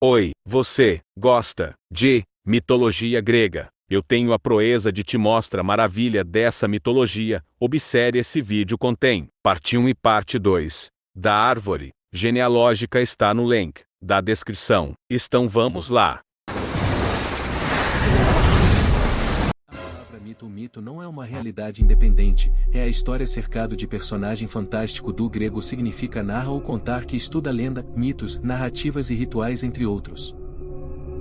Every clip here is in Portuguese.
Oi, você gosta de mitologia grega? Eu tenho a proeza de te mostrar a maravilha dessa mitologia. Observe, esse vídeo contém parte 1 e parte 2 da árvore genealógica, está no link da descrição. Então vamos lá. A palavra mito. O mito não é uma realidade independente, é a história cercado de personagem fantástico. Do grego significa narra ou contar, que estuda lenda, mitos, narrativas e rituais, entre outros.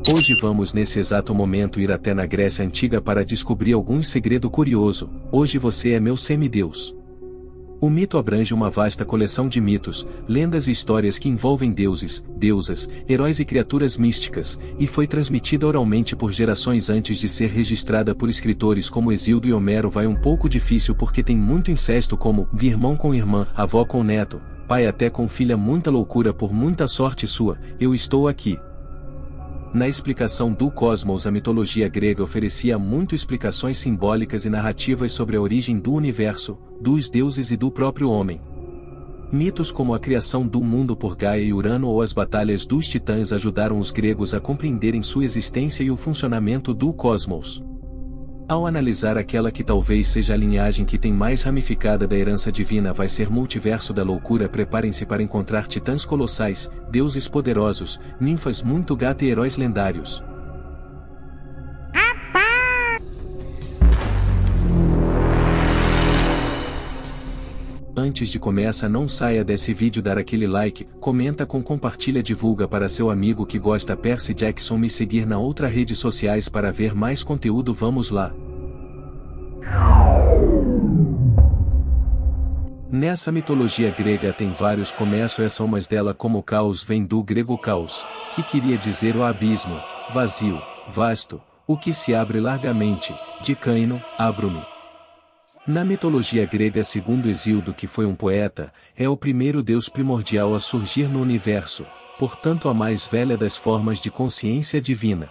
Hoje vamos nesse exato momento ir até na Grécia Antiga para descobrir algum segredo curioso. Hoje você é meu semideus. O mito abrange uma vasta coleção de mitos, lendas e histórias que envolvem deuses, deusas, heróis e criaturas místicas, e foi transmitida oralmente por gerações antes de ser registrada por escritores como Hesíodo e Homero. Vai um pouco difícil porque tem muito incesto, como de irmão com irmã, avó com neto, pai até com filha. Muita loucura. Por muita sorte sua, eu estou aqui. Na explicação do cosmos, a mitologia grega oferecia muitas explicações simbólicas e narrativas sobre a origem do universo, dos deuses e do próprio homem. Mitos como a criação do mundo por Gaia e Urano ou as batalhas dos titãs ajudaram os gregos a compreenderem sua existência e o funcionamento do cosmos. Ao analisar aquela que talvez seja a linhagem que tem mais ramificada da herança divina, vai ser multiverso da loucura. Preparem-se para encontrar titãs colossais, deuses poderosos, ninfas muito gata e heróis lendários. Antes de começar, não saia desse vídeo, dar aquele like, comenta, compartilha, divulga para seu amigo que gosta. Percy Jackson. Me seguir na outra redes sociais para ver mais conteúdo. Vamos lá. Nessa mitologia grega tem vários começos. Essa uma dela, como caos, vem do grego caos, que queria dizer o abismo, vazio, vasto, o que se abre largamente, de caino, abro-me. Na mitologia grega, segundo Hesíodo, que foi um poeta, é o primeiro deus primordial a surgir no universo, portanto a mais velha das formas de consciência divina.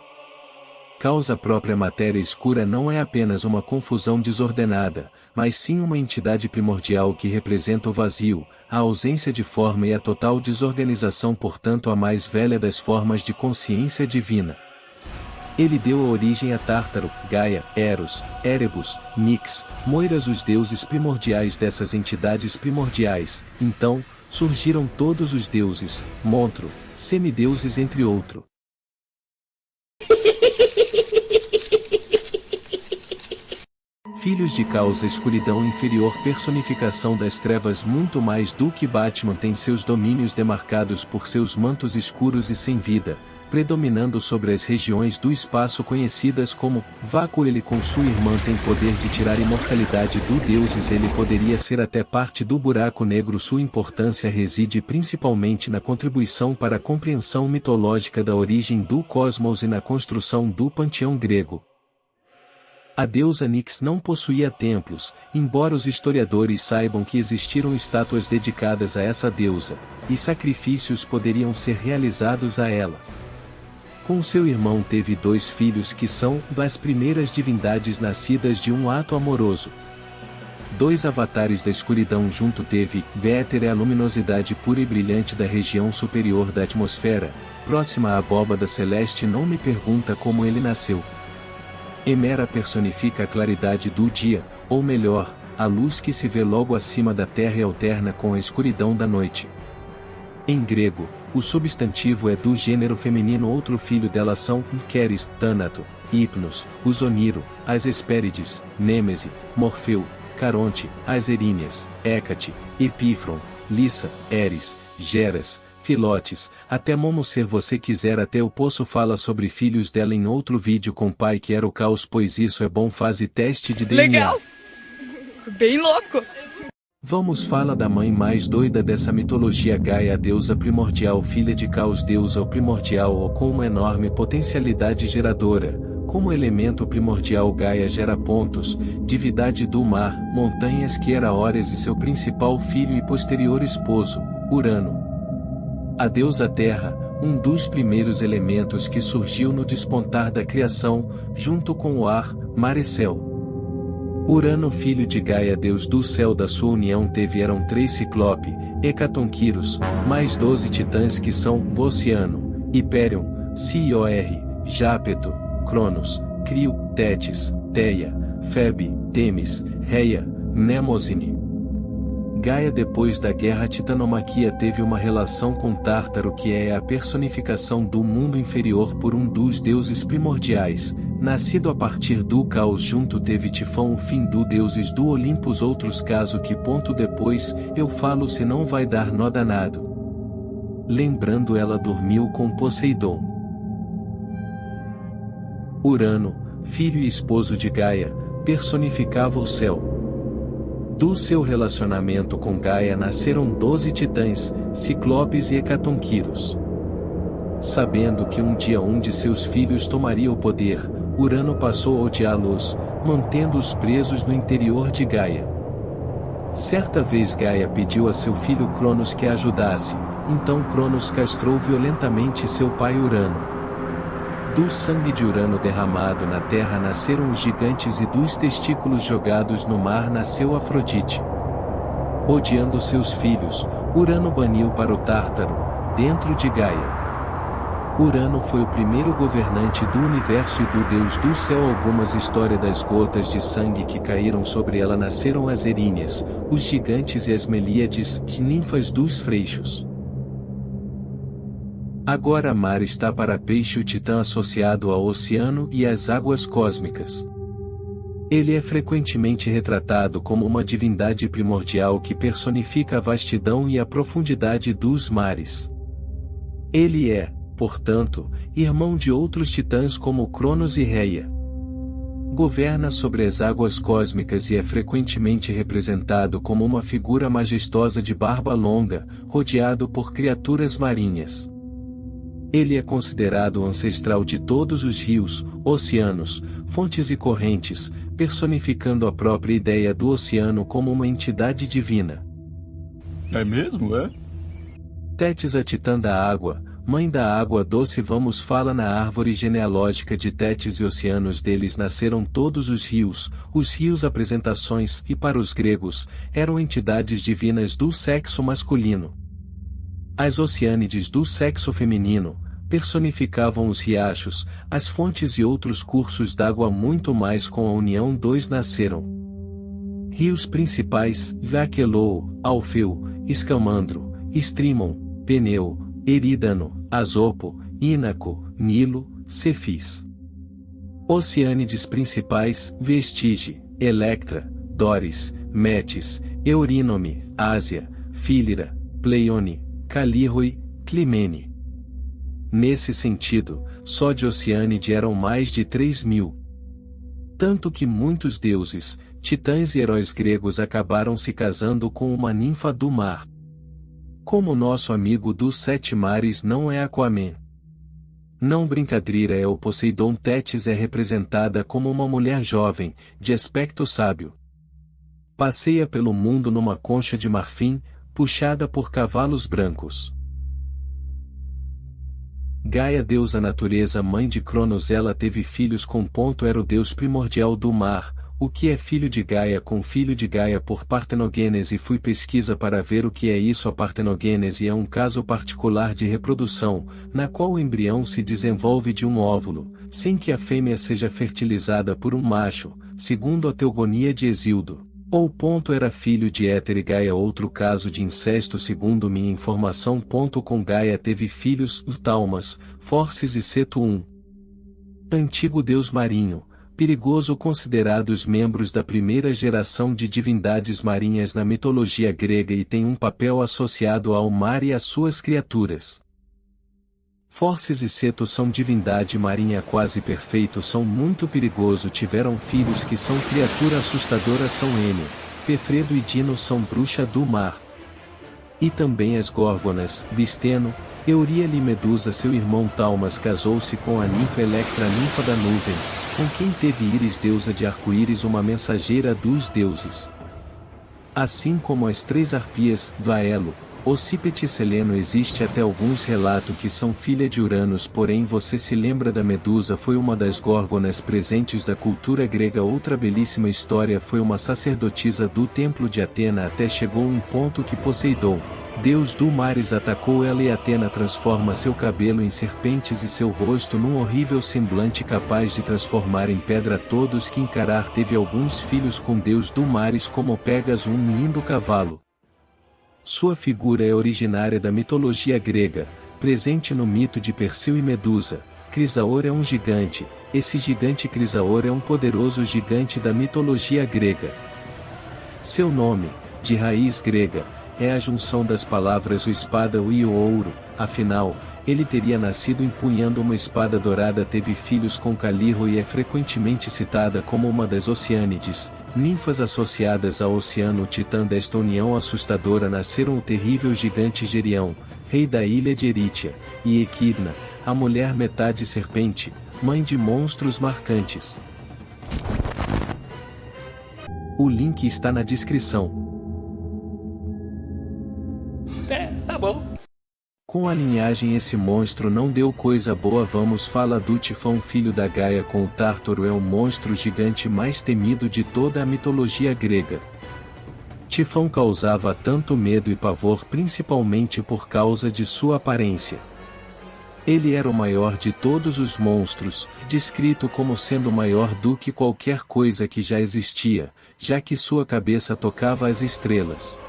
Caos, a própria matéria escura, não é apenas uma confusão desordenada, mas sim uma entidade primordial que representa o vazio, a ausência de forma e a total desorganização, portanto a mais velha das formas de consciência divina. Ele deu a origem a Tártaro, Gaia, Eros, Erebus, Nix, Moiras, os deuses primordiais dessas entidades primordiais. Então, surgiram todos os deuses, Montro, semideuses, entre outros. Filhos de caos, a escuridão inferior, personificação das trevas. Muito mais do que Batman, tem seus domínios demarcados por seus mantos escuros e sem vida, predominando sobre as regiões do espaço conhecidas como vácuo. Ele com sua irmã tem poder de tirar imortalidade do deuses. Ele poderia ser até parte do buraco negro. Sua importância reside principalmente na contribuição para a compreensão mitológica da origem do cosmos e na construção do panteão grego. A deusa Nix não possuía templos, embora os historiadores saibam que existiram estátuas dedicadas a essa deusa, e sacrifícios poderiam ser realizados a ela. Com seu irmão teve 2 filhos que são das primeiras divindades nascidas de um ato amoroso. 2 avatares da escuridão junto teve. Véter é a luminosidade pura e brilhante da região superior da atmosfera, próxima à abóbada celeste. Não me pergunta como ele nasceu. Hemera personifica a claridade do dia, ou melhor, a luz que se vê logo acima da terra e alterna com a escuridão da noite. Em grego, o substantivo é do gênero feminino. Outro filho dela são Queres, Tânato, Hipnos, Usoniro, as Hespérides, Nêmese, Morfeu, Caronte, as Eríneas, Hécate, Epífron, Lissa, Eris, Geras, Filotes, até Momo. Se você quiser, até o Poço fala sobre filhos dela em outro vídeo com pai que era o caos, pois isso é bom. Fase teste de DNA. Legal! Bem louco! Vamos falar da mãe mais doida dessa mitologia, Gaia, a deusa primordial, filha de caos, deusa primordial ou com uma enorme potencialidade geradora. Como elemento primordial, Gaia gera pontos, divindade do mar, montanhas, que era Ores e seu principal filho e posterior esposo, Urano. A deusa Terra, um dos primeiros elementos que surgiu no despontar da criação, junto com o ar, mar e céu. Urano, filho de Gaia, deus do céu. Da sua união eram 3 Ciclope, Hecatonquiros, mais 12 titãs que são Oceano, Hyperion, Cior, Jápeto, Cronos, Crio, Tétis, Teia, Febe, Temis, Reia, Mnemosine. Gaia depois da guerra Titanomaquia teve uma relação com Tártaro, que é a personificação do mundo inferior por um dos deuses primordiais, nascido a partir do caos. Junto teve Tifão, o fim do deuses do Olimpos. Outros caso que ponto depois, eu falo se não vai dar nó danado. Lembrando ela dormiu com Poseidon. Urano, filho e esposo de Gaia, personificava o céu. Do seu relacionamento com Gaia nasceram 12 titãs, Ciclopes e Hecatonquiros. Sabendo que um dia um de seus filhos tomaria o poder, Urano passou a odiá-los, mantendo-os presos no interior de Gaia. Certa vez Gaia pediu a seu filho Cronos que a ajudasse, então Cronos castrou violentamente seu pai Urano. Do sangue de Urano derramado na terra nasceram os gigantes e dos testículos jogados no mar nasceu Afrodite. Odiando seus filhos, Urano baniu para o Tártaro, dentro de Gaia. Urano foi o primeiro governante do universo e do deus do céu. Algumas histórias das gotas de sangue que caíram sobre ela nasceram as Eríneas, os gigantes e as Melíades, ninfas dos freixos. Agora mar está para peixe o titã associado ao oceano e às águas cósmicas. Ele é frequentemente retratado como uma divindade primordial que personifica a vastidão e a profundidade dos mares. Ele é, portanto, irmão de outros titãs como Cronos e Reia. Governa sobre as águas cósmicas e é frequentemente representado como uma figura majestosa de barba longa, rodeado por criaturas marinhas. Ele é considerado o ancestral de todos os rios, oceanos, fontes e correntes, personificando a própria ideia do oceano como uma entidade divina. É mesmo, é? Tétis, a titã da água, mãe da água doce. Vamos fala na árvore genealógica de Tétis e oceanos. Deles nasceram todos os rios apresentações, e para os gregos, eram entidades divinas do sexo masculino. As Oceânides do sexo feminino, personificavam os riachos, as fontes e outros cursos d'água. Muito mais com a união dois nasceram. Rios principais, Vaquelou, Alfeu, Escamandro, Estrimon, Peneu, Erídano, Asopo, Ínaco, Nilo, Cefis. Oceânides principais, Vestige, Electra, Dóris, Metis, Eurínome, Ásia, Fílira, Pleione, Calírroi, Climene. Nesse sentido, só de Oceânide eram mais de 3.000. Tanto que muitos deuses, titãs e heróis gregos acabaram se casando com uma ninfa do mar. Como nosso amigo dos 7 mares não é Aquaman. Não brincadeira, é o Poseidon. Tétis é representada como uma mulher jovem, de aspecto sábio. Passeia pelo mundo numa concha de marfim, puxada por cavalos brancos. Gaia, deusa natureza, mãe de Cronos. Ela teve filhos com ponto. Era o deus primordial do mar, o que é filho de Gaia com filho de Gaia por partenogênese. Fui pesquisa para ver o que é isso. A partenogênese é um caso particular de reprodução, na qual o embrião se desenvolve de um óvulo, sem que a fêmea seja fertilizada por um macho, segundo a teogonia de Hesíodo. Ou ponto era filho de Éter e Gaia. Outro caso de incesto segundo minha informação. Ponto com Gaia teve filhos, Talmas, Forces e Seto I. Antigo deus marinho, perigoso, considerados membros da primeira geração de divindades marinhas na mitologia grega e tem um papel associado ao mar e às suas criaturas. Forces e Seto são divindade marinha quase perfeito, são muito perigoso. Tiveram filhos que são criatura assustadora, são Enio, Pefredo e Dino, são bruxa do mar. E também as Górgonas, Bisteno, Euríale e Medusa. Seu irmão Talmas casou-se com a ninfa Electra, a ninfa da nuvem, com quem teve Íris, deusa de arco-íris, uma mensageira dos deuses. Assim como as 3 arpias, Vaelo, Ossípete e Seleno. Existe até alguns relatos que são filha de Uranus, porém você se lembra da Medusa? Foi uma das Górgonas presentes da cultura grega. Outra belíssima história foi uma sacerdotisa do templo de Atena. Até chegou um ponto que Poseidon, Deus do Mares atacou ela e Atena transforma seu cabelo em serpentes e seu rosto num horrível semblante capaz de transformar em pedra todos que encarar. Teve alguns filhos com Deus do Mares como Pégaso, um lindo cavalo. Sua figura é originária da mitologia grega, presente no mito de Perseu e Medusa. Crisaor é um gigante. Esse gigante Crisaor é um poderoso gigante da mitologia grega. Seu nome, de raiz grega, é a junção das palavras o espada e o ouro. Afinal, ele teria nascido empunhando uma espada dourada. Teve filhos com Calirro e é frequentemente citada como uma das Oceânides, ninfas associadas ao oceano Titã. Desta união assustadora nasceram o terrível gigante Gerião, rei da ilha de Erítia, e Equidna, a mulher metade serpente, mãe de monstros marcantes. O link está na descrição. Tá bom. Com a linhagem esse monstro não deu coisa boa. Vamos falar do Tifão, filho da Gaia com o Tártaro. É o monstro gigante mais temido de toda a mitologia grega. Tifão causava tanto medo e pavor principalmente por causa de sua aparência. Ele era o maior de todos os monstros, descrito como sendo maior do que qualquer coisa que já existia, já que sua cabeça tocava as estrelas.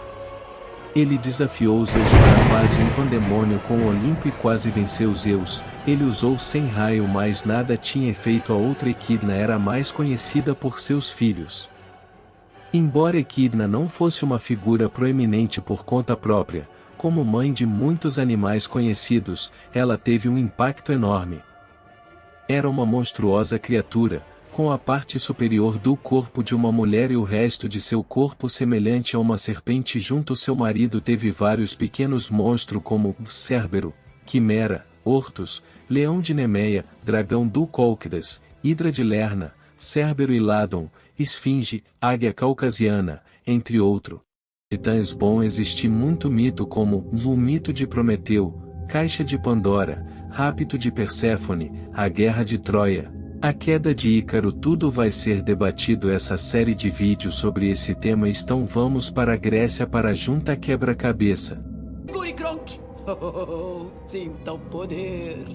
Ele desafiou Zeus para a fase em Pandemônio com o Olimpo e quase venceu Zeus. Ele usou 100 raio, mas nada tinha efeito. A outra Equidna era mais conhecida por seus filhos. Embora Equidna não fosse uma figura proeminente por conta própria, como mãe de muitos animais conhecidos, ela teve um impacto enorme. Era uma monstruosa criatura, com a parte superior do corpo de uma mulher e o resto de seu corpo semelhante a uma serpente. Junto seu marido teve vários pequenos monstros como Cérbero, Quimera, Ortus, Leão de Nemeia, Dragão do Cólquidas, Hidra de Lerna, Cérbero e Ládon, Esfinge, Águia Caucasiana, entre outros. Titãs. Bom, existe muito mito como o mito de Prometeu, Caixa de Pandora, Rapto de Perséfone, a Guerra de Troia, a queda de Ícaro. Tudo vai ser debatido. Essa série de vídeos sobre esse tema estão. Vamos para a Grécia para junta quebra-cabeça. Gurikronk! Sinta o poder.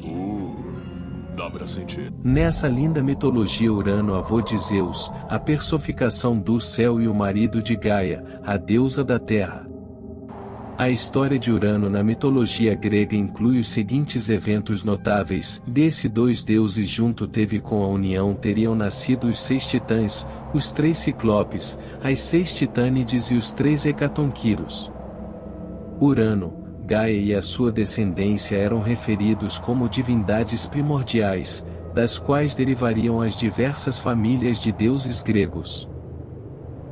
Dá pra sentir. Nessa linda mitologia, Urano, avô de Zeus, a personificação do céu e o marido de Gaia, a deusa da terra. A história de Urano na mitologia grega inclui os seguintes eventos notáveis. Desses dois deuses junto teve com a união teriam nascido os 6 titãs, os 3 ciclopes, as 6 titânides e os 3 hecatonquiros. Urano, Gaia e a sua descendência eram referidos como divindades primordiais, das quais derivariam as diversas famílias de deuses gregos.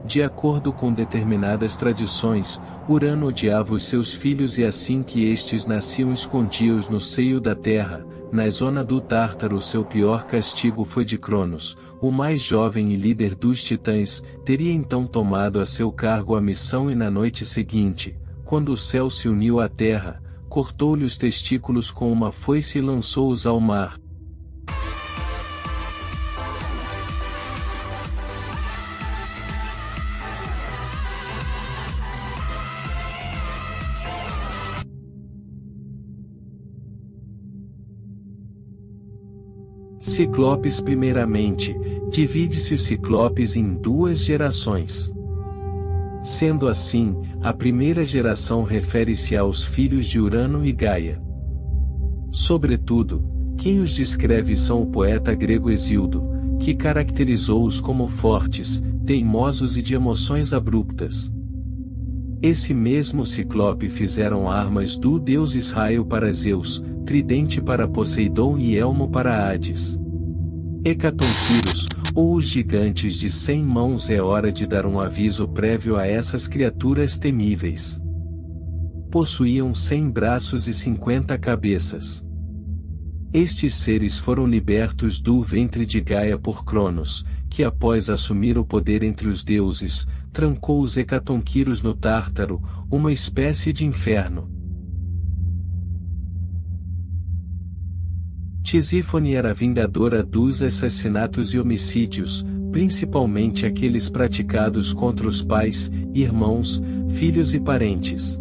De acordo com determinadas tradições, Urano odiava os seus filhos e assim que estes nasciam escondia-os no seio da terra. Na zona do Tártaro, seu pior castigo foi de Cronos, o mais jovem e líder dos titãs. Teria então tomado a seu cargo a missão e na noite seguinte, quando o céu se uniu à terra, cortou-lhe os testículos com uma foice e lançou-os ao mar. Ciclopes. Primeiramente, divide-se os ciclopes em 2 gerações. Sendo assim, a primeira geração refere-se aos filhos de Urano e Gaia. Sobretudo, quem os descreve são o poeta grego Hesíodo, que caracterizou-os como fortes, teimosos e de emoções abruptas. Esse mesmo ciclope fizeram armas do deus Israel para Zeus, tridente para Poseidon e elmo para Hades. Hecatonquiros, ou os gigantes de 100 mãos. É hora de dar um aviso prévio a essas criaturas temíveis. Possuíam 100 braços e 50 cabeças. Estes seres foram libertos do ventre de Gaia por Cronos, que após assumir o poder entre os deuses, trancou os hecatonquiros no Tártaro, uma espécie de inferno. Tisífone era vingadora dos assassinatos e homicídios, principalmente aqueles praticados contra os pais, irmãos, filhos e parentes.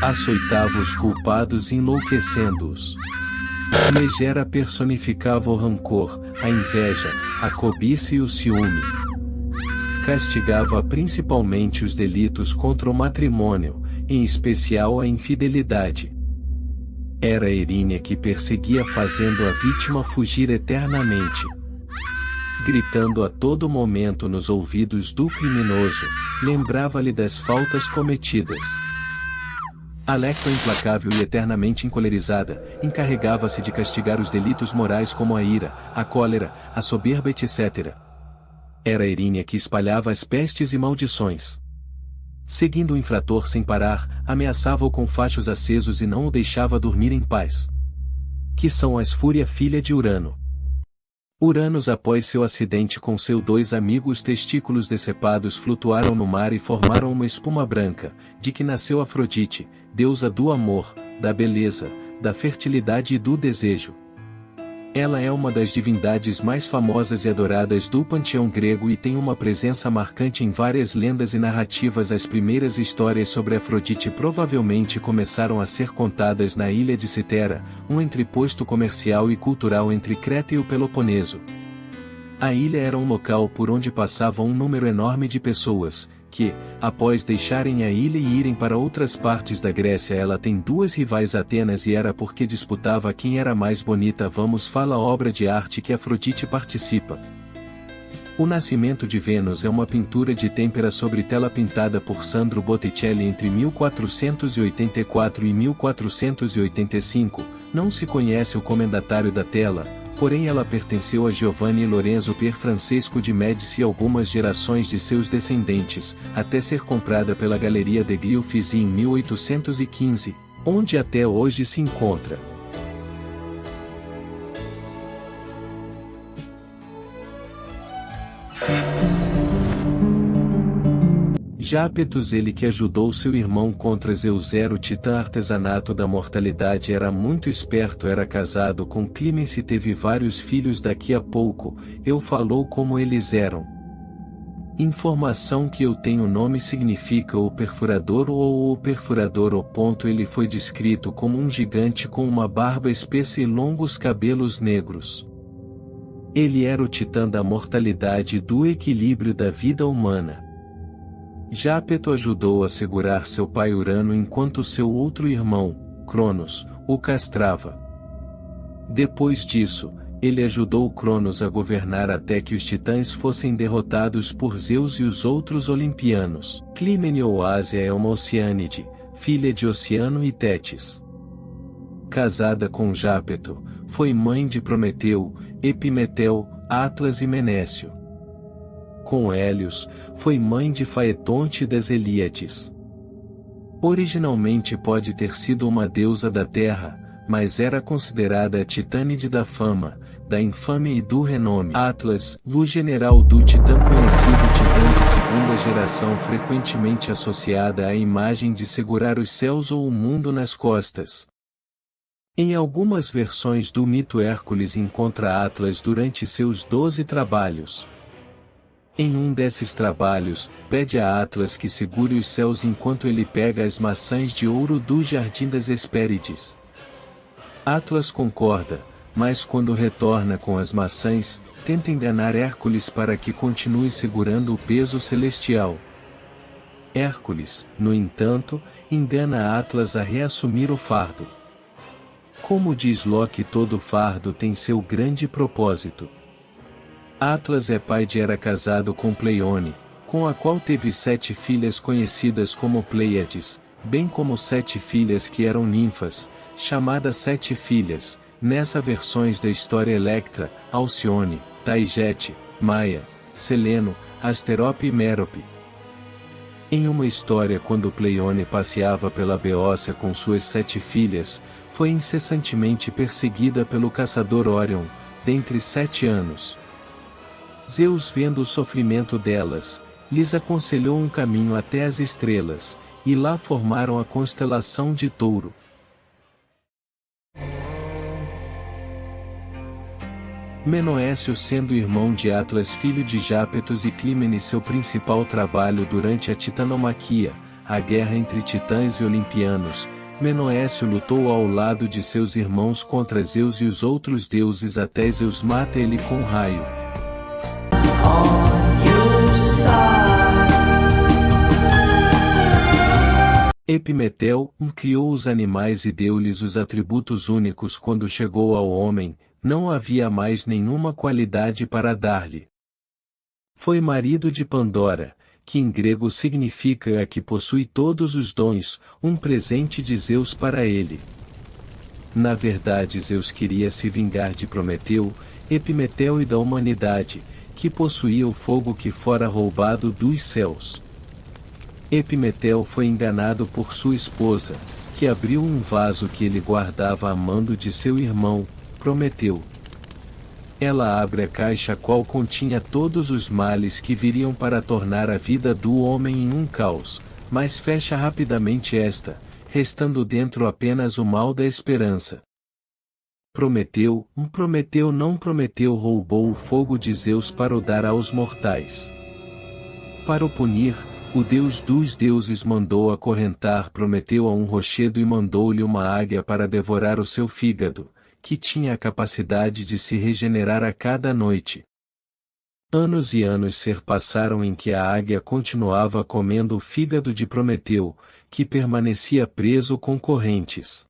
açoitava os culpados enlouquecendo-os. Megera personificava o rancor, a inveja, a cobiça e o ciúme. Castigava principalmente os delitos contra o matrimônio, em especial a infidelidade. Era Erínia que perseguia fazendo a vítima fugir eternamente. Gritando a todo momento nos ouvidos do criminoso, lembrava-lhe das faltas cometidas. Alecto implacável e eternamente encolerizada, encarregava-se de castigar os delitos morais como a ira, a cólera, a soberba etc. Era Erínia que espalhava as pestes e maldições. Seguindo o infrator sem parar, ameaçava-o com fachos acesos e não o deixava dormir em paz. Que são as Fúria filha de Urano. Uranus, após seu acidente com seus 2 amigos, testículos decepados flutuaram no mar e formaram uma espuma branca, de que nasceu Afrodite, deusa do amor, da beleza, da fertilidade e do desejo. Ela é uma das divindades mais famosas e adoradas do panteão grego e tem uma presença marcante em várias lendas e narrativas. As primeiras histórias sobre Afrodite provavelmente começaram a ser contadas na ilha de Citera, um entreposto comercial e cultural entre Creta e o Peloponeso. A ilha era um local por onde passava um número enorme de pessoas, que, após deixarem a ilha e irem para outras partes da Grécia. Ela tem 2 rivais, Atenas, e era porque disputava quem era mais bonita. Fala a obra de arte que Afrodite participa. O Nascimento de Vênus é uma pintura de têmpera sobre tela pintada por Sandro Botticelli entre 1484 e 1485, não se conhece o comendatário da tela, porém ela pertenceu a Giovanni Lorenzo per Francesco de Médici e algumas gerações de seus descendentes, até ser comprada pela Galeria degli Uffizi em 1815, onde até hoje se encontra. Jápetos, ele que ajudou seu irmão contra Zeus, era o titã artesanato da mortalidade, era muito esperto, era casado com Clímense, teve vários filhos. Daqui a pouco, eu falou como eles eram. Informação que eu tenho: nome significa o perfurador ou o perfurador. O ponto, ele foi descrito como um gigante com uma barba espessa e longos cabelos negros. Ele era o titã da mortalidade e do equilíbrio da vida humana. Jápeto ajudou a segurar seu pai Urano enquanto seu outro irmão, Cronos, o castrava. Depois disso, ele ajudou Cronos a governar até que os titãs fossem derrotados por Zeus e os outros olimpianos. Clímene ou Ásia é uma oceânide, filha de Oceano e Tétis. Casada com Jápeto, foi mãe de Prometeu, Epimeteu, Atlas e Menécio. Com Hélios, foi mãe de Faetonte e das Helíades. Originalmente pode ter sido uma deusa da terra, mas era considerada a titânide da fama, da infâmia e do renome. Atlas, luz general do titã, conhecido titã de segunda geração, frequentemente associada à imagem de segurar os céus ou o mundo nas costas. Em algumas versões do mito, Hércules encontra Atlas durante seus 12 trabalhos. Em um desses trabalhos, pede a Atlas que segure os céus enquanto ele pega as maçãs de ouro do Jardim das Hespérides. Atlas concorda, mas quando retorna com as maçãs, tenta enganar Hércules para que continue segurando o peso celestial. Hércules, no entanto, engana Atlas a reassumir o fardo. Como diz Loki, todo fardo tem seu grande propósito. Atlas é pai de Hera, casado com Pleione, com a qual teve 7 filhas conhecidas como Pleiades, bem como 7 filhas que eram ninfas, chamadas 7 filhas, nessa versões da história: Electra, Alcione, Taigete, Maia, Seleno, Asterope e Mérope. Em uma história, quando Pleione passeava pela Beócia com suas 7 filhas, foi incessantemente perseguida pelo caçador Órion, dentre 7 anos. Zeus, vendo o sofrimento delas, lhes aconselhou um caminho até as estrelas, e lá formaram a constelação de Touro. Menoécio, sendo irmão de Atlas, filho de Jápetos e Clímene, seu principal trabalho durante a titanomaquia, a guerra entre titãs e olimpianos, Menoécio lutou ao lado de seus irmãos contra Zeus e os outros deuses até Zeus mata ele com um raio. Epimeteu criou os animais e deu-lhes os atributos únicos. Quando chegou ao homem, não havia mais nenhuma qualidade para dar-lhe. Foi marido de Pandora, que em grego significa a que possui todos os dons, um presente de Zeus para ele. Na verdade, Zeus queria se vingar de Prometeu, Epimeteu e da humanidade, que possuía o fogo que fora roubado dos céus. Epimeteu foi enganado por sua esposa, que abriu um vaso que ele guardava a mando de seu irmão, Prometeu. Ela abre a caixa a qual continha todos os males que viriam para tornar a vida do homem em um caos, mas fecha rapidamente esta, restando dentro apenas o mal da esperança. Prometeu roubou o fogo de Zeus para o dar aos mortais. Para o punir, o deus dos deuses mandou acorrentar Prometeu a um rochedo e mandou-lhe uma águia para devorar o seu fígado, que tinha a capacidade de se regenerar a cada noite. Anos e anos se passaram em que a águia continuava comendo o fígado de Prometeu, que permanecia preso com correntes.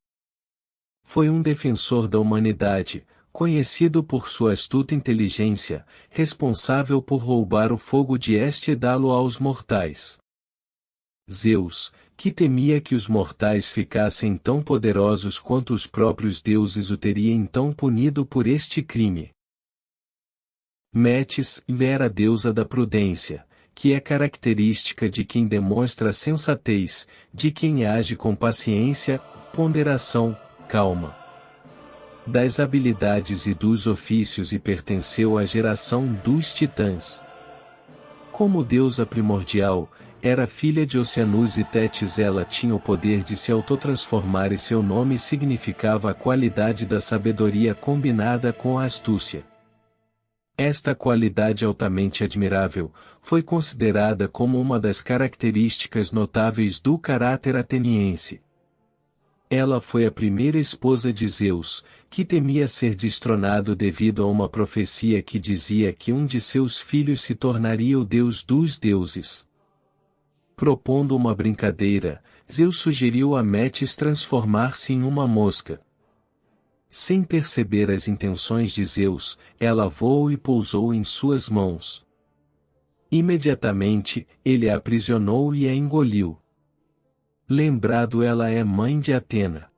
Foi um defensor da humanidade, conhecido por sua astuta inteligência, responsável por roubar o fogo de Este e dá-lo aos mortais. Zeus, que temia que os mortais ficassem tão poderosos quanto os próprios deuses, o teria então punido por este crime. Metis era a deusa da prudência, que é característica de quem demonstra sensatez, de quem age com paciência, ponderação, calma. Das habilidades e dos ofícios e pertenceu à geração dos titãs. Como deusa primordial, era filha de Oceanus e Tétis. Ela tinha o poder de se autotransformar e seu nome significava a qualidade da sabedoria combinada com a astúcia. Esta qualidade altamente admirável, foi considerada como uma das características notáveis do caráter ateniense. Ela foi a primeira esposa de Zeus, que temia ser destronado devido a uma profecia que dizia que um de seus filhos se tornaria o deus dos deuses. Propondo uma brincadeira, Zeus sugeriu a Metis transformar-se em uma mosca. Sem perceber as intenções de Zeus, ela voou e pousou em suas mãos. Imediatamente, ele a aprisionou e a engoliu. Lembrado, ela é mãe de Atena.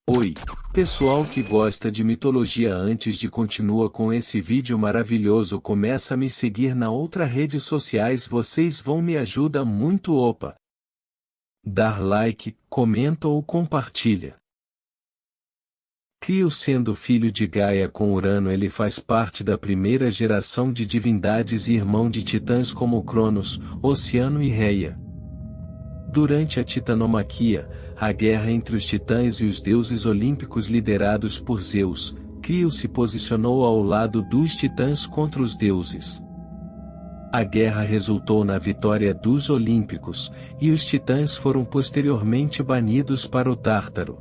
Oi, pessoal que gosta de mitologia. Antes de continuar com esse vídeo maravilhoso, começa a me seguir na outra redes sociais, vocês vão me ajudar muito. Dar like, comenta ou compartilha. Crio, sendo filho de Gaia com Urano, ele faz parte da primeira geração de divindades e irmão de titãs como Cronos, Oceano e Reia. Durante a titanomaquia, a guerra entre os titãs e os deuses olímpicos liderados por Zeus, Crio se posicionou ao lado dos titãs contra os deuses. A guerra resultou na vitória dos olímpicos, e os titãs foram posteriormente banidos para o Tártaro.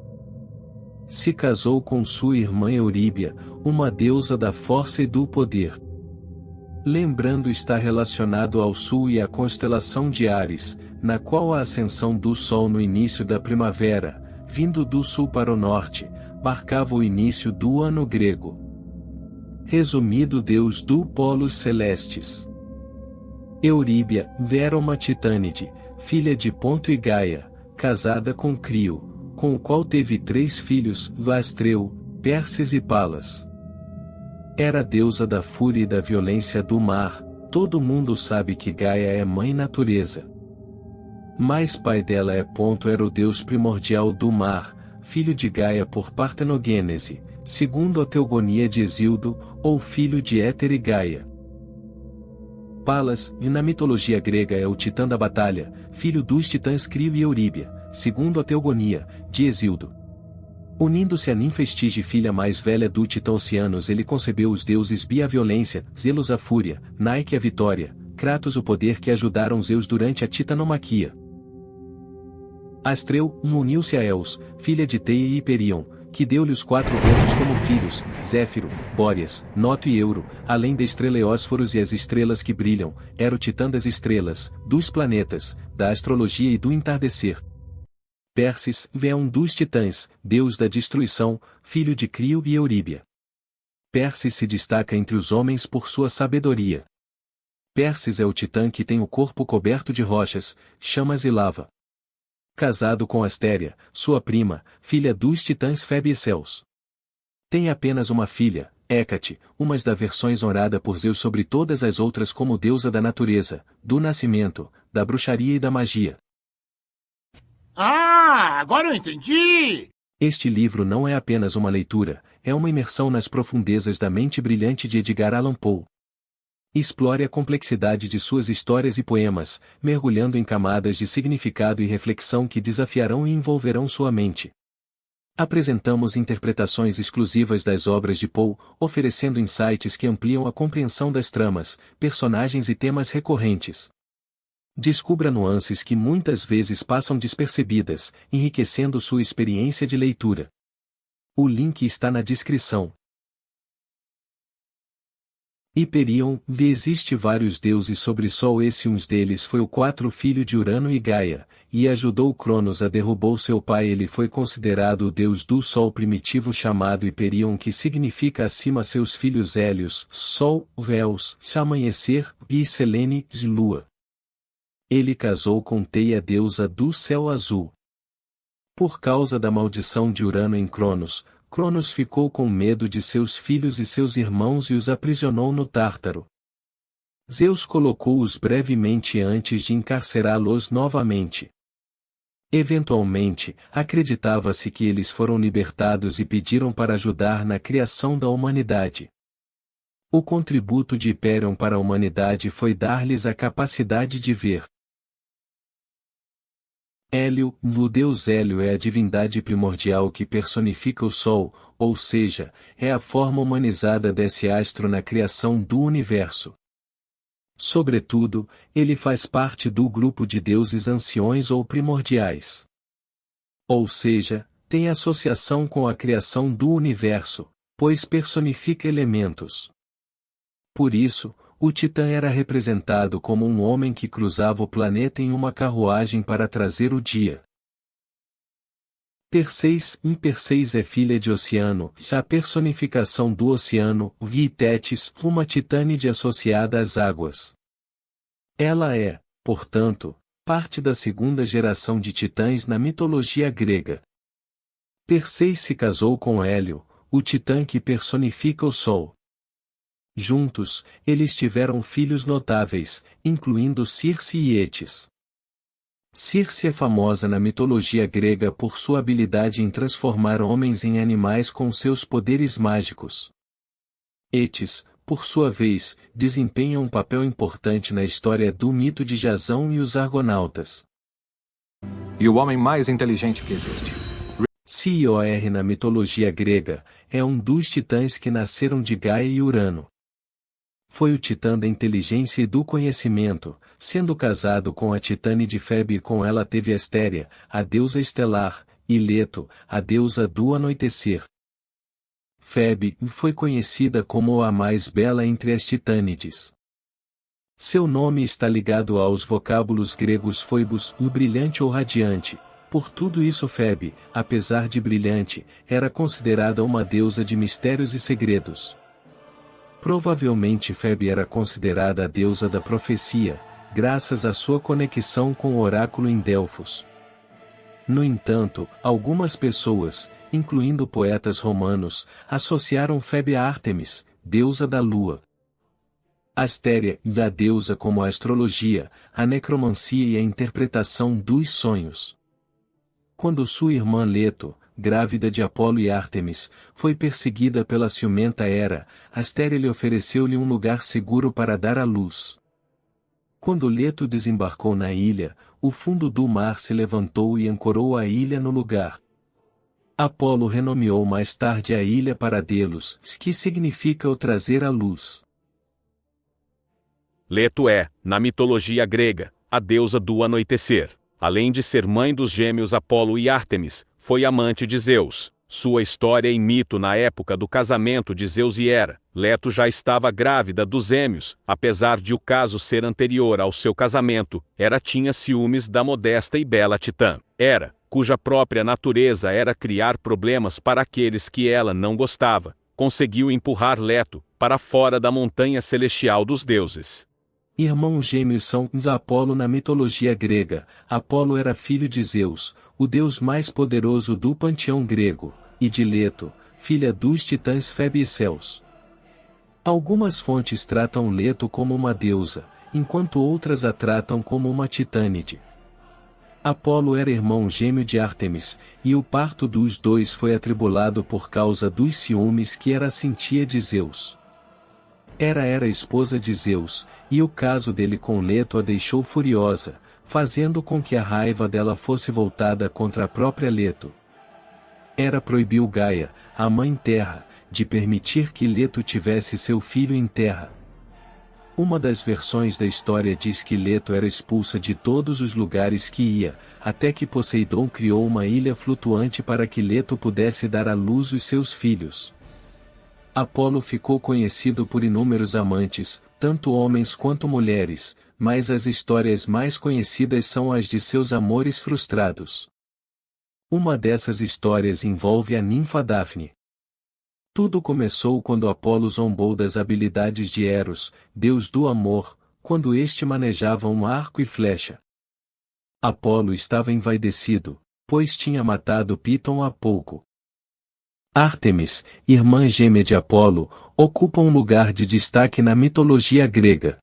Se casou com sua irmã Euríbia, uma deusa da força e do poder. Lembrando, está relacionado ao sul e à constelação de Áries, na qual a ascensão do Sol no início da primavera, vindo do sul para o norte, marcava o início do ano grego. Resumido, deus do polos celestes. Euríbia era uma titânide, filha de Ponto e Gaia, casada com Crio, com o qual teve 3 filhos, Vastreu, Perses e Palas. Era deusa da fúria e da violência do mar. Todo mundo sabe que Gaia é mãe natureza. Mas pai dela é Ponto, era o deus primordial do mar, filho de Gaia por partenogênese, segundo a teogonia de Hesíodo, ou filho de Éter e Gaia. Palas, e na mitologia grega é o titã da batalha, filho dos titãs Crio e Euríbia, segundo a teogonia de Hesíodo. Unindo-se a ninfa Estige, filha mais velha do titã Oceanos, ele concebeu os deuses Bia a violência, Zelos a fúria, Nike a vitória, Kratos o poder que ajudaram Zeus durante a titanomaquia. Astreu uniu-se a Eos, filha de Teia e Hiperion, que deu-lhe os 4 ventos como filhos, Zéfiro, Bóreas, Noto e Euro, além da estrela Eósforos e as estrelas que brilham, era o titã das estrelas, dos planetas, da astrologia e do entardecer. Perses é um dos titãs, deus da destruição, filho de Crio e Euríbia. Perses se destaca entre os homens por sua sabedoria. Perses é o titã que tem o corpo coberto de rochas, chamas e lava. Casado com Astéria, sua prima, filha dos titãs Febe e Ceus. Tem apenas uma filha, Hécate, uma das versões honrada por Zeus sobre todas as outras como deusa da natureza, do nascimento, da bruxaria e da magia. Ah, agora eu entendi! Este livro não é apenas uma leitura, é uma imersão nas profundezas da mente brilhante de Edgar Allan Poe. Explore a complexidade de suas histórias e poemas, mergulhando em camadas de significado e reflexão que desafiarão e envolverão sua mente. Apresentamos interpretações exclusivas das obras de Poe, oferecendo insights que ampliam a compreensão das tramas, personagens e temas recorrentes. Descubra nuances que muitas vezes passam despercebidas, enriquecendo sua experiência de leitura. O link está na descrição. Hiperion, existe vários deuses sobre Sol, esse uns deles foi o 4 filho de Urano e Gaia, e ajudou Cronos a derrubar seu pai. Ele foi considerado o deus do Sol primitivo chamado Hiperion, que significa acima seus filhos Hélios, Sol, Véus, amanhecer, e Selene, lua. Ele casou com Teia, deusa do céu azul. Por causa da maldição de Urano em Cronos, Cronos ficou com medo de seus filhos e seus irmãos e os aprisionou no Tártaro. Zeus colocou-os brevemente antes de encarcerá-los novamente. Eventualmente, acreditava-se que eles foram libertados e pediram para ajudar na criação da humanidade. O contributo de Hiperion para a humanidade foi dar-lhes a capacidade de ver. Hélio, o deus Hélio é a divindade primordial que personifica o Sol, ou seja, é a forma humanizada desse astro na criação do universo. Sobretudo, ele faz parte do grupo de deuses anciões ou primordiais. Ou seja, tem associação com a criação do universo, pois personifica elementos. Por isso, o Titã era representado como um homem que cruzava o planeta em uma carruagem para trazer o dia. Perseis é filha de Oceano, a personificação do oceano, e Tétis, uma titânide associada às águas. Ela é, portanto, parte da segunda geração de titãs na mitologia grega. Perseis se casou com Hélio, o titã que personifica o Sol. Juntos, eles tiveram filhos notáveis, incluindo Circe e Etis. Circe é famosa na mitologia grega por sua habilidade em transformar homens em animais com seus poderes mágicos. Etis, por sua vez, desempenha um papel importante na história do mito de Jasão e os Argonautas. E o homem mais inteligente que existe. Cior na mitologia grega, é um dos titãs que nasceram de Gaia e Urano. Foi o titã da inteligência e do conhecimento, sendo casado com a titânide Febe e com ela teve Astéria, a deusa estelar, e Leto, a deusa do anoitecer. Febe foi conhecida como a mais bela entre as titânides. Seu nome está ligado aos vocábulos gregos foibos, o brilhante ou radiante. Por tudo isso Febe, apesar de brilhante, era considerada uma deusa de mistérios e segredos. Provavelmente Febe era considerada a deusa da profecia, graças à sua conexão com o oráculo em Delfos. No entanto, algumas pessoas, incluindo poetas romanos, associaram Febe a Ártemis, deusa da lua. Astéria, a deusa como a astrologia, a necromancia e a interpretação dos sonhos. Quando sua irmã Leto, grávida de Apolo e Ártemis, foi perseguida pela ciumenta Hera, Astéria lhe ofereceu-lhe um lugar seguro para dar à luz. Quando Leto desembarcou na ilha, o fundo do mar se levantou e ancorou a ilha no lugar. Apolo renomeou mais tarde a ilha para Delos, que significa o trazer à luz. Leto é, na mitologia grega, a deusa do anoitecer. Além de ser mãe dos gêmeos Apolo e Ártemis, foi amante de Zeus. Sua história e mito na época do casamento de Zeus e Hera. Leto já estava grávida dos gêmeos, apesar de o caso ser anterior ao seu casamento. Hera tinha ciúmes da modesta e bela Titã. Hera, cuja própria natureza era criar problemas para aqueles que ela não gostava, conseguiu empurrar Leto para fora da montanha celestial dos deuses. Irmãos gêmeos são Apolo na mitologia grega. Apolo era filho de Zeus, o deus mais poderoso do panteão grego, e de Leto, filha dos titãs Febe e Ceus. Algumas fontes tratam Leto como uma deusa, enquanto outras a tratam como uma titânide. Apolo era irmão gêmeo de Ártemis, e o parto dos dois foi atribulado por causa dos ciúmes que Hera sentia de Zeus. Hera era esposa de Zeus, e o caso dele com Leto a deixou furiosa, fazendo com que a raiva dela fosse voltada contra a própria Leto. Hera proibiu Gaia, a mãe terra, de permitir que Leto tivesse seu filho em terra. Uma das versões da história diz que Leto era expulsa de todos os lugares que ia, até que Poseidon criou uma ilha flutuante para que Leto pudesse dar à luz os seus filhos. Apolo ficou conhecido por inúmeros amantes, tanto homens quanto mulheres, mas as histórias mais conhecidas são as de seus amores frustrados. Uma dessas histórias envolve a ninfa Dafne. Tudo começou quando Apolo zombou das habilidades de Eros, deus do amor, quando este manejava um arco e flecha. Apolo estava envaidecido, pois tinha matado Piton há pouco. Ártemis, irmã gêmea de Apolo, ocupa um lugar de destaque na mitologia grega.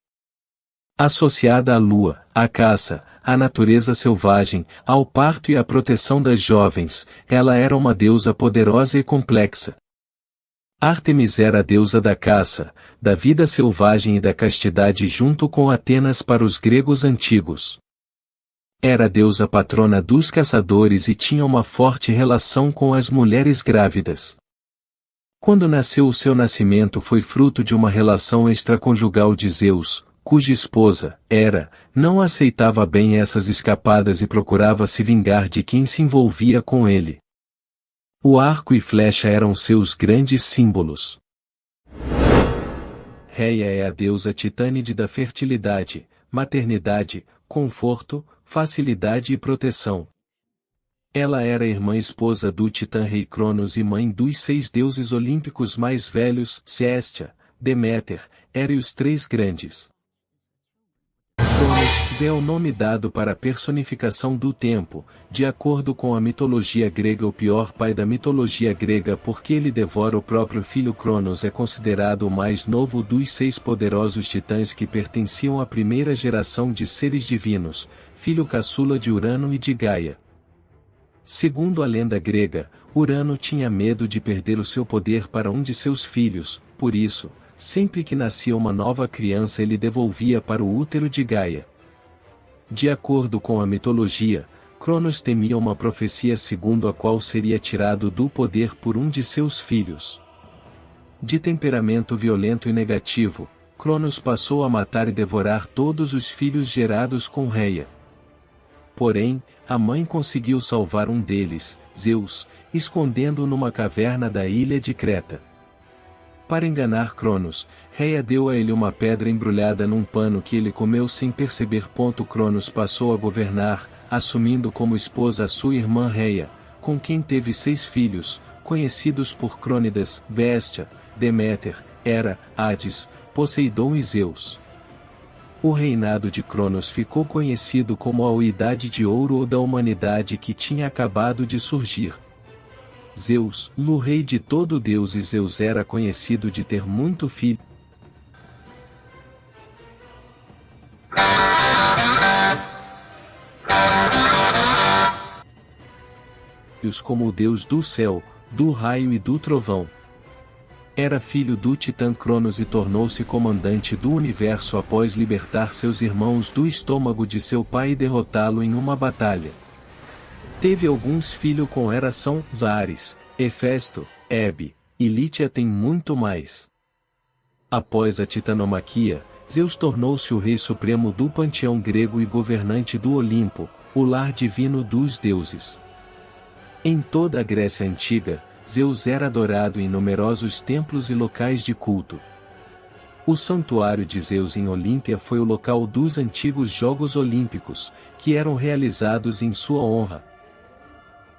Associada à lua, à caça, à natureza selvagem, ao parto e à proteção das jovens, ela era uma deusa poderosa e complexa. Ártemis era a deusa da caça, da vida selvagem e da castidade junto com Atenas para os gregos antigos. Era a deusa patrona dos caçadores e tinha uma forte relação com as mulheres grávidas. Quando nasceu o seu nascimento foi fruto de uma relação extraconjugal de Zeus, cuja esposa, Hera, não aceitava bem essas escapadas e procurava se vingar de quem se envolvia com ele. O arco e flecha eram seus grandes símbolos. Reia é a deusa titânide da fertilidade, maternidade, conforto, facilidade e proteção. Ela era irmã esposa do titã rei Cronos e mãe dos 6 deuses olímpicos mais velhos, Céstia, Deméter, Hera e os 3 grandes. Cronos é o nome dado para a personificação do tempo, de acordo com a mitologia grega o pior pai da mitologia grega porque ele devora o próprio filho. Cronos é considerado o mais novo dos 6 poderosos titãs que pertenciam à primeira geração de seres divinos, filho caçula de Urano e de Gaia. Segundo a lenda grega, Urano tinha medo de perder o seu poder para um de seus filhos, por isso, sempre que nascia uma nova criança ele devolvia para o útero de Gaia. De acordo com a mitologia, Cronos temia uma profecia segundo a qual seria tirado do poder por um de seus filhos. De temperamento violento e negativo, Cronos passou a matar e devorar todos os filhos gerados com Reia. Porém, a mãe conseguiu salvar um deles, Zeus, escondendo-o numa caverna da ilha de Creta. Para enganar Cronos, Reia deu a ele uma pedra embrulhada num pano que ele comeu sem perceber. Cronos passou a governar, assumindo como esposa a sua irmã Reia, com quem teve 6 filhos, conhecidos por Crônidas, Véstia, Deméter, Hera, Hades, Poseidon e Zeus. O reinado de Cronos ficou conhecido como a Idade de Ouro ou da humanidade que tinha acabado de surgir. Zeus, o rei de todo Deus, e Zeus era conhecido de ter muito filhos como o deus do céu, do raio e do trovão. Era filho do titã Cronos e tornou-se comandante do universo após libertar seus irmãos do estômago de seu pai e derrotá-lo em uma batalha. Teve alguns filhos com Hera são Ares, Hefesto, Hebe, e Lítia tem muito mais. Após a titanomaquia, Zeus tornou-se o rei supremo do panteão grego e governante do Olimpo, o lar divino dos deuses. Em toda a Grécia Antiga, Zeus era adorado em numerosos templos e locais de culto. O santuário de Zeus em Olímpia foi o local dos antigos Jogos Olímpicos, que eram realizados em sua honra.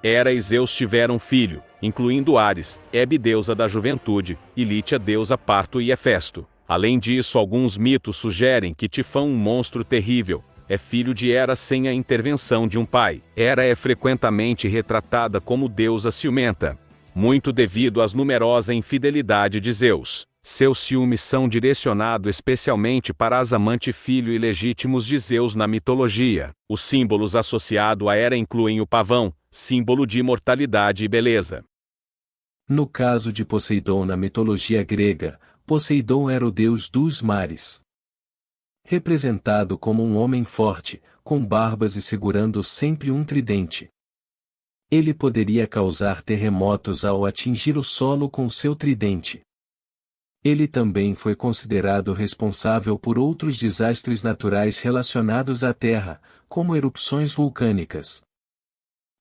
Hera e Zeus tiveram filho, incluindo Ares, Hebe deusa da juventude, e Lítia deusa parto e Hefesto. Além disso, alguns mitos sugerem que Tifão, um monstro terrível, é filho de Hera sem a intervenção de um pai. Hera é frequentemente retratada como deusa ciumenta, muito devido às numerosa infidelidade de Zeus. Seus ciúmes são direcionados especialmente para as amante filho ilegítimos de Zeus na mitologia. Os símbolos associados a Hera incluem o pavão, símbolo de imortalidade e beleza. No caso de Poseidon na mitologia grega, Poseidon era o deus dos mares. Representado como um homem forte, com barbas e segurando sempre um tridente. Ele poderia causar terremotos ao atingir o solo com seu tridente. Ele também foi considerado responsável por outros desastres naturais relacionados à Terra, como erupções vulcânicas.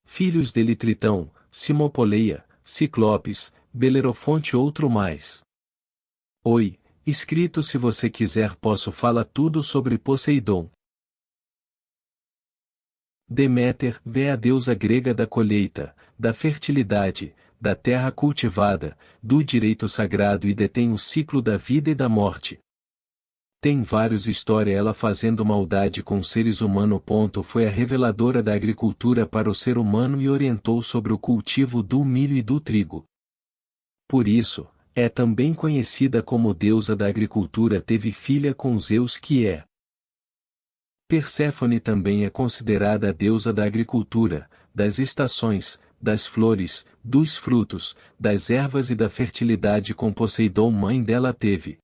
Filhos dele Tritão, Simopoleia, Ciclopes, Belerofonte e outro mais. Oi, escrito se você quiser posso falar tudo sobre Poseidon. Deméter é a deusa grega da colheita, da fertilidade, da terra cultivada, do direito sagrado e detém o ciclo da vida e da morte. Tem vários histórias ela fazendo maldade com seres humanos. Foi a reveladora da agricultura para o ser humano e orientou sobre o cultivo do milho e do trigo. Por isso, é também conhecida como deusa da agricultura. Teve filha com Zeus que é. Perséfone também é considerada a deusa da agricultura, das estações, das flores, dos frutos, das ervas e da fertilidade com Poseidon mãe dela teve.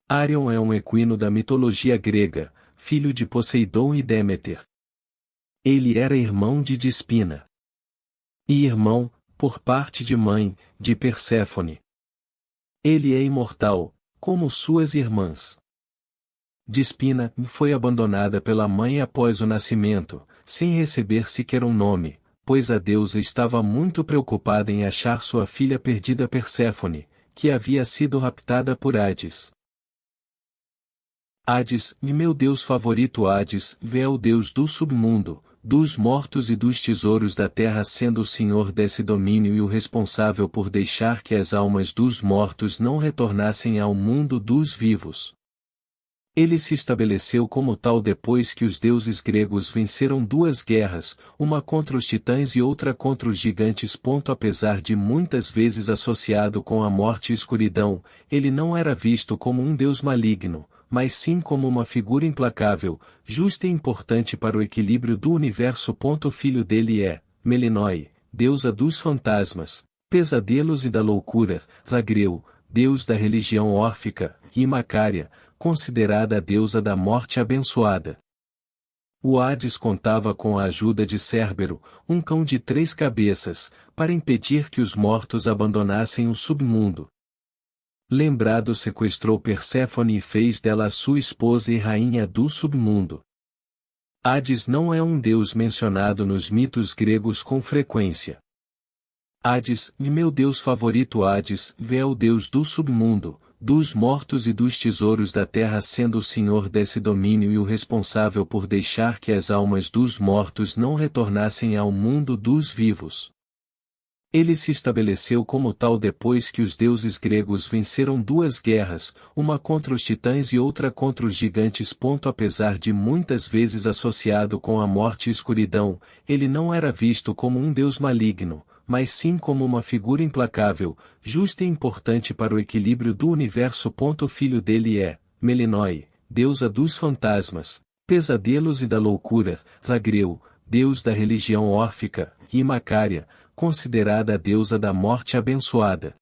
Arion é um equino da mitologia grega, filho de Poseidon e Deméter. Ele era irmão de Despina. E irmão, por parte de mãe, de Perséfone. Ele é imortal, como suas irmãs. Despina foi abandonada pela mãe após o nascimento, sem receber sequer um nome, pois a deusa estava muito preocupada em achar sua filha perdida Perséfone, que havia sido raptada por Hades. Hades, meu deus favorito. Hades é o deus do submundo, dos mortos e dos tesouros da terra, sendo o senhor desse domínio e o responsável por deixar que as almas dos mortos não retornassem ao mundo dos vivos. Ele se estabeleceu como tal depois que os deuses gregos venceram duas guerras, uma contra os titãs e outra contra os gigantes. Apesar de muitas vezes associado com a morte e escuridão, ele não era visto como um deus maligno, mas sim como uma figura implacável, justa e importante para o equilíbrio do universo. Filho dele é Melinói, deusa dos fantasmas, pesadelos e da loucura, Zagreu, deus da religião órfica, e Macária, considerada a deusa da morte abençoada. O Hades contava com a ajuda de Cérbero, um cão de 3 cabeças, para impedir que os mortos abandonassem o submundo. Lembrado, sequestrou Perséfone e fez dela sua esposa e rainha do submundo. Hades não é um deus mencionado nos mitos gregos com frequência. Hades, meu deus favorito. Hades é o deus do submundo, dos mortos e dos tesouros da terra, sendo o senhor desse domínio e o responsável por deixar que as almas dos mortos não retornassem ao mundo dos vivos. Ele se estabeleceu como tal depois que os deuses gregos venceram duas guerras, uma contra os titãs e outra contra os gigantes. Apesar de muitas vezes associado com a morte e escuridão, ele não era visto como um deus maligno, mas sim como uma figura implacável, justa e importante para o equilíbrio do universo. Filho dele é Melinói, deusa dos fantasmas, pesadelos e da loucura, Zagreu, deus da religião órfica, e Macária, considerada a deusa da morte abençoada.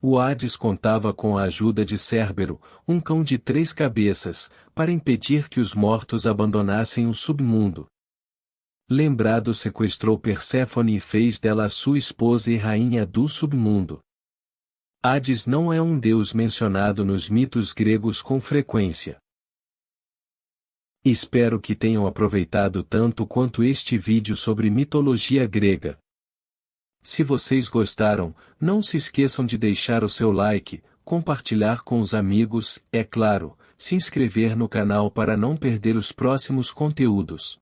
O Hades contava com a ajuda de Cérbero, um cão de 3 cabeças, para impedir que os mortos abandonassem o submundo. Lembrado, sequestrou Perséfone e fez dela sua esposa e rainha do submundo. Hades não é um deus mencionado nos mitos gregos com frequência. Espero que tenham aproveitado tanto quanto este vídeo sobre mitologia grega. Se vocês gostaram, não se esqueçam de deixar o seu like, compartilhar com os amigos, é claro, se inscrever no canal para não perder os próximos conteúdos.